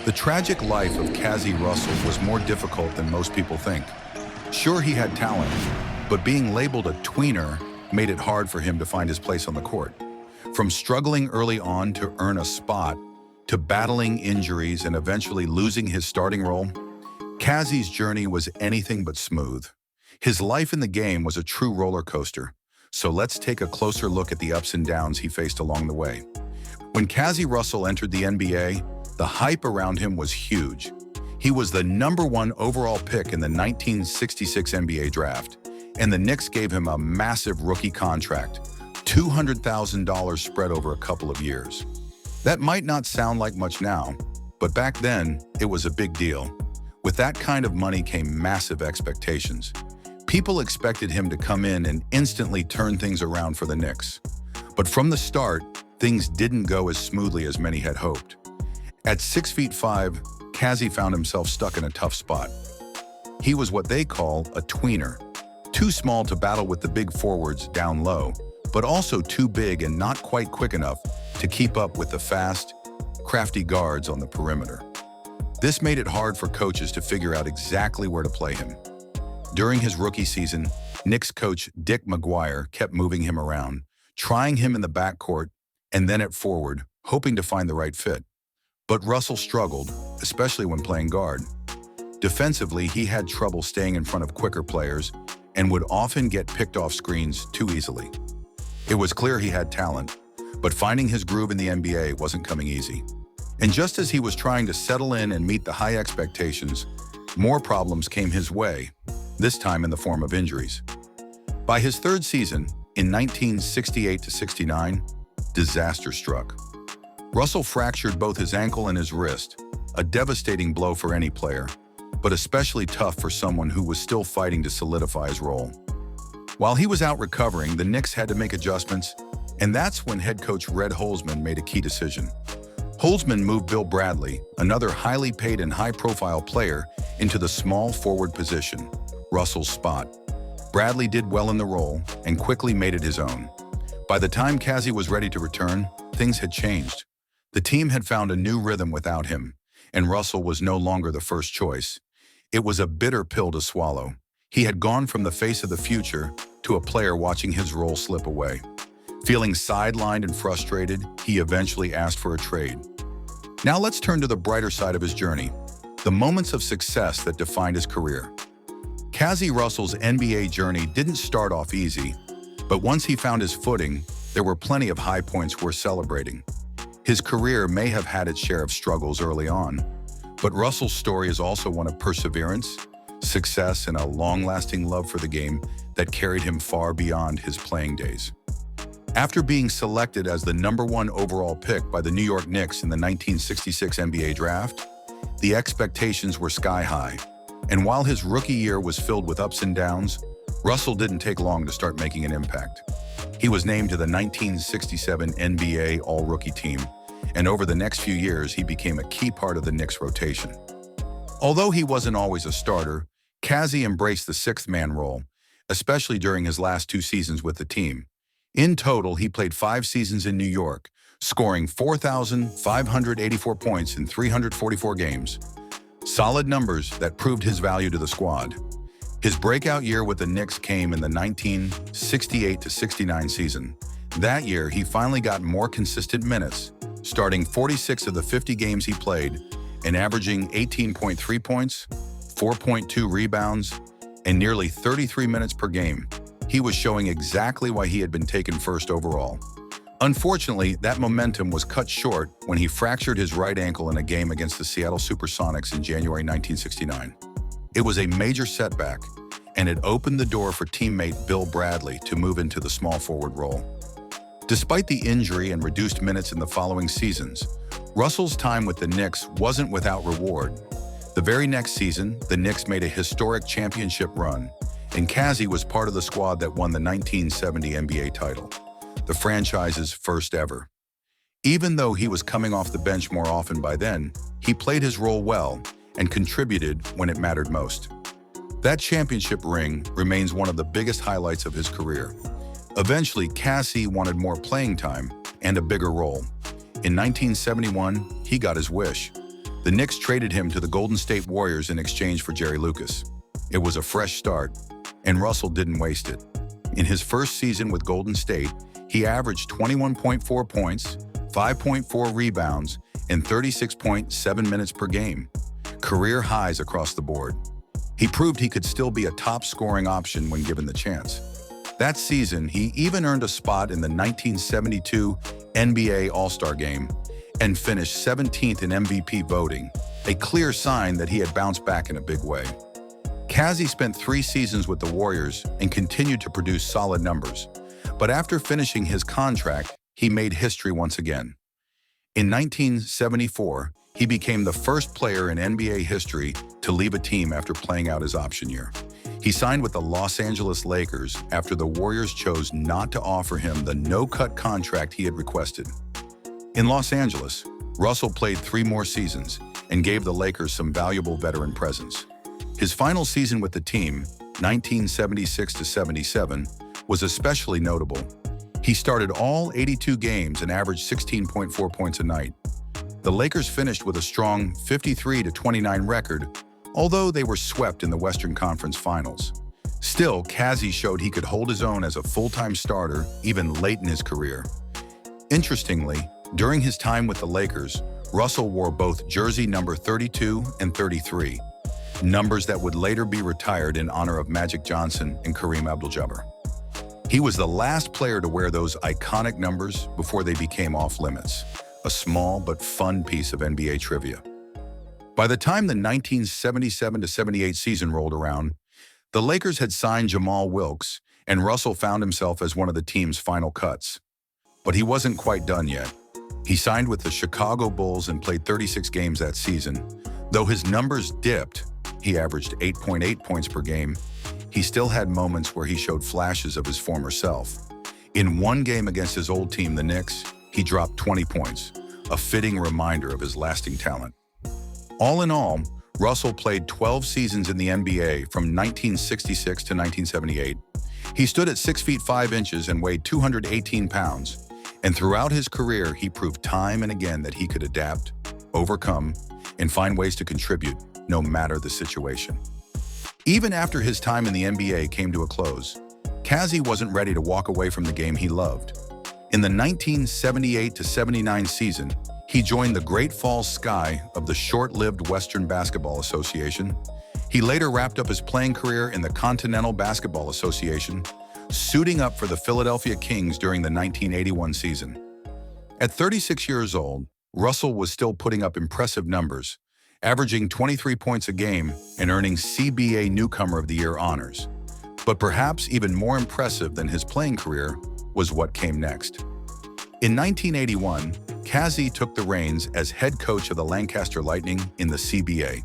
The tragic life of Cazzie Russell was more difficult than most people think. Sure, he had talent, but being labeled a tweener made it hard for him to find his place on the court. From struggling early on to earn a spot, to battling injuries and eventually losing his starting role, Cazzie's journey was anything but smooth. His life in the game was a true roller coaster, so let's take a closer look at the ups and downs he faced along the way. When Cazzie Russell entered the NBA, the hype around him was huge. He was the #1 overall pick in the 1966 NBA draft, and the Knicks gave him a massive rookie contract, $200,000 spread over a couple of years. That might not sound like much now, but back then, it was a big deal. With that kind of money came massive expectations. People expected him to come in and instantly turn things around for the Knicks. But from the start, things didn't go as smoothly as many had hoped. At 6'5", Cazzie found himself stuck in a tough spot. He was what they call a tweener, too small to battle with the big forwards down low, but also too big and not quite quick enough to keep up with the fast, crafty guards on the perimeter. This made it hard for coaches to figure out exactly where to play him. During his rookie season, Knicks coach Dick McGuire kept moving him around, trying him in the backcourt and then at forward, hoping to find the right fit. But Russell struggled, especially when playing guard. Defensively, he had trouble staying in front of quicker players and would often get picked off screens too easily. It was clear he had talent, but finding his groove in the NBA wasn't coming easy. And just as he was trying to settle in and meet the high expectations, more problems came his way, this time in the form of injuries. By his third season, in 1968-69, disaster struck. Russell fractured both his ankle and his wrist, a devastating blow for any player, but especially tough for someone who was still fighting to solidify his role. While he was out recovering, the Knicks had to make adjustments, and that's when head coach Red Holzman made a key decision. Holzman moved Bill Bradley, another highly paid and high-profile player, into the small forward position, Russell's spot. Bradley did well in the role and quickly made it his own. By the time Cazzie was ready to return, things had changed. The team had found a new rhythm without him, and Russell was no longer the first choice. It was a bitter pill to swallow. He had gone from the face of the future to a player watching his role slip away. Feeling sidelined and frustrated, he eventually asked for a trade. Now let's turn to the brighter side of his journey, the moments of success that defined his career. Cazzie Russell's NBA journey didn't start off easy, but once he found his footing, there were plenty of high points worth celebrating. His career may have had its share of struggles early on, but Russell's story is also one of perseverance, success, and a long-lasting love for the game that carried him far beyond his playing days. After being selected as the #1 overall pick by the New York Knicks in the 1966 NBA draft, the expectations were sky high. And while his rookie year was filled with ups and downs, Russell didn't take long to start making an impact. He was named to the 1967 NBA All-Rookie team, and over the next few years, he became a key part of the Knicks rotation. Although he wasn't always a starter, Cazzie embraced the sixth-man role, especially during his last 2 seasons with the team. In total, he played 5 seasons in New York, scoring 4,584 points in 344 games. Solid numbers that proved his value to the squad. His breakout year with the Knicks came in the 1968-69 season. That year, he finally got more consistent minutes, starting 46 of the 50 games he played and averaging 18.3 points, 4.2 rebounds, and nearly 33 minutes per game. He was showing exactly why he had been taken first overall. Unfortunately, that momentum was cut short when he fractured his right ankle in a game against the Seattle Supersonics in January 1969. It was a major setback, and it opened the door for teammate Bill Bradley to move into the small forward role. Despite the injury and reduced minutes in the following seasons, Russell's time with the Knicks wasn't without reward. The very next season, the Knicks made a historic championship run, and Cazzie was part of the squad that won the 1970 NBA title, the franchise's first ever. Even though he was coming off the bench more often by then, he played his role well and contributed when it mattered most. That championship ring remains one of the biggest highlights of his career. Eventually, Cazzie wanted more playing time and a bigger role. In 1971, he got his wish. The Knicks traded him to the Golden State Warriors in exchange for Jerry Lucas. It was a fresh start, and Russell didn't waste it. In his first season with Golden State, he averaged 21.4 points, 5.4 rebounds, and 36.7 minutes per game, career highs across the board. He proved he could still be a top-scoring option when given the chance. That season, he even earned a spot in the 1972 NBA All-Star Game and finished 17th in MVP voting, a clear sign that he had bounced back in a big way. Cazzie spent 3 seasons with the Warriors and continued to produce solid numbers, but after finishing his contract, he made history once again. In 1974, he became the first player in NBA history to leave a team after playing out his option year. He signed with the Los Angeles Lakers after the Warriors chose not to offer him the no-cut contract he had requested. In Los Angeles, Russell played 3 more seasons and gave the Lakers some valuable veteran presence. His final season with the team, 1976-77, was especially notable. He started all 82 games and averaged 16.4 points a night. The Lakers finished with a strong 53-29 record, although they were swept in the Western Conference Finals. Still, Cazzie showed he could hold his own as a full-time starter even late in his career. Interestingly, during his time with the Lakers, Russell wore both jersey number 32 and 33, numbers that would later be retired in honor of Magic Johnson and Kareem Abdul-Jabbar. He was the last player to wear those iconic numbers before they became off-limits, a small but fun piece of NBA trivia. By the time the 1977-78 season rolled around, the Lakers had signed Jamal Wilkes, and Russell found himself as one of the team's final cuts. But he wasn't quite done yet. He signed with the Chicago Bulls and played 36 games that season. Though his numbers dipped, he averaged 8.8 points per game, he still had moments where he showed flashes of his former self. In one game against his old team, the Knicks, he dropped 20 points, a fitting reminder of his lasting talent. All in all, Russell played 12 seasons in the NBA from 1966 to 1978. He stood at 6 feet 5 inches and weighed 218 pounds. And throughout his career, he proved time and again that he could adapt, overcome, and find ways to contribute, no matter the situation. Even after his time in the NBA came to a close, Cazzie wasn't ready to walk away from the game he loved. In the 1978-79 season, he joined the Great Falls Sky of the short-lived Western Basketball Association. He later wrapped up his playing career in the Continental Basketball Association, suiting up for the Philadelphia Kings during the 1981 season. At 36 years old, Russell was still putting up impressive numbers, averaging 23 points a game and earning CBA Newcomer of the Year honors. But perhaps even more impressive than his playing career was what came next. In 1981, Cazzie took the reins as head coach of the Lancaster Lightning in the CBA.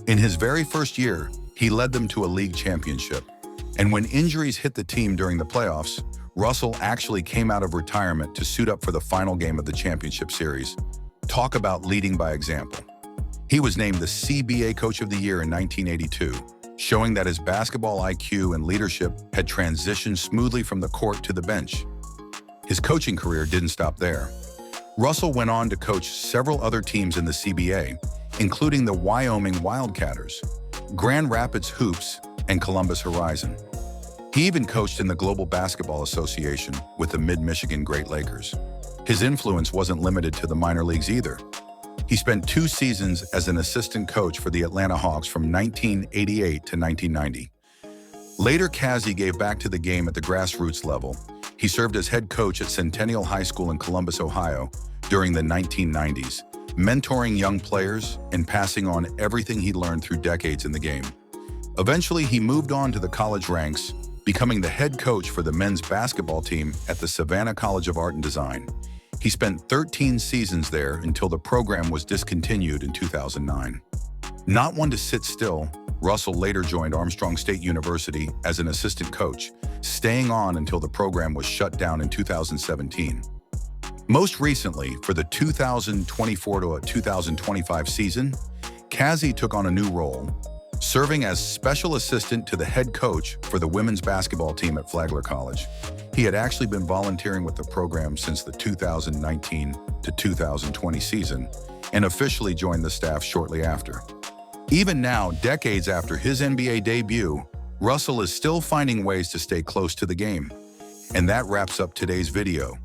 In his very first year, he led them to a league championship. And when injuries hit the team during the playoffs, Russell actually came out of retirement to suit up for the final game of the championship series. Talk about leading by example. He was named the CBA Coach of the Year in 1982, showing that his basketball IQ and leadership had transitioned smoothly from the court to the bench. His coaching career didn't stop there. Russell went on to coach several other teams in the CBA, including the Wyoming Wildcatters, Grand Rapids Hoops, and Columbus Horizon. He even coached in the Global Basketball Association with the Mid-Michigan Great Lakers. His influence wasn't limited to the minor leagues either. He spent 2 seasons as an assistant coach for the Atlanta Hawks from 1988 to 1990. Later, Cazzie gave back to the game at the grassroots level. He served as head coach at Centennial High School in Columbus, Ohio, during the 1990s, mentoring young players and passing on everything he learned through decades in the game. Eventually, he moved on to the college ranks, becoming the head coach for the men's basketball team at the Savannah College of Art and Design. He spent 13 seasons there until the program was discontinued in 2009. Not one to sit still, Russell later joined Armstrong State University as an assistant coach, staying on until the program was shut down in 2017. Most recently, for the 2024 to 2025 season, Cazzie took on a new role, serving as special assistant to the head coach for the women's basketball team at Flagler College. He had actually been volunteering with the program since the 2019 to 2020 season, and officially joined the staff shortly after. Even now, decades after his NBA debut, Russell is still finding ways to stay close to the game. And that wraps up today's video.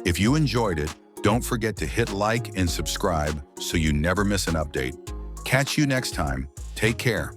If you enjoyed it, don't forget to hit like and subscribe so you never miss an update. Catch you next time. Take care.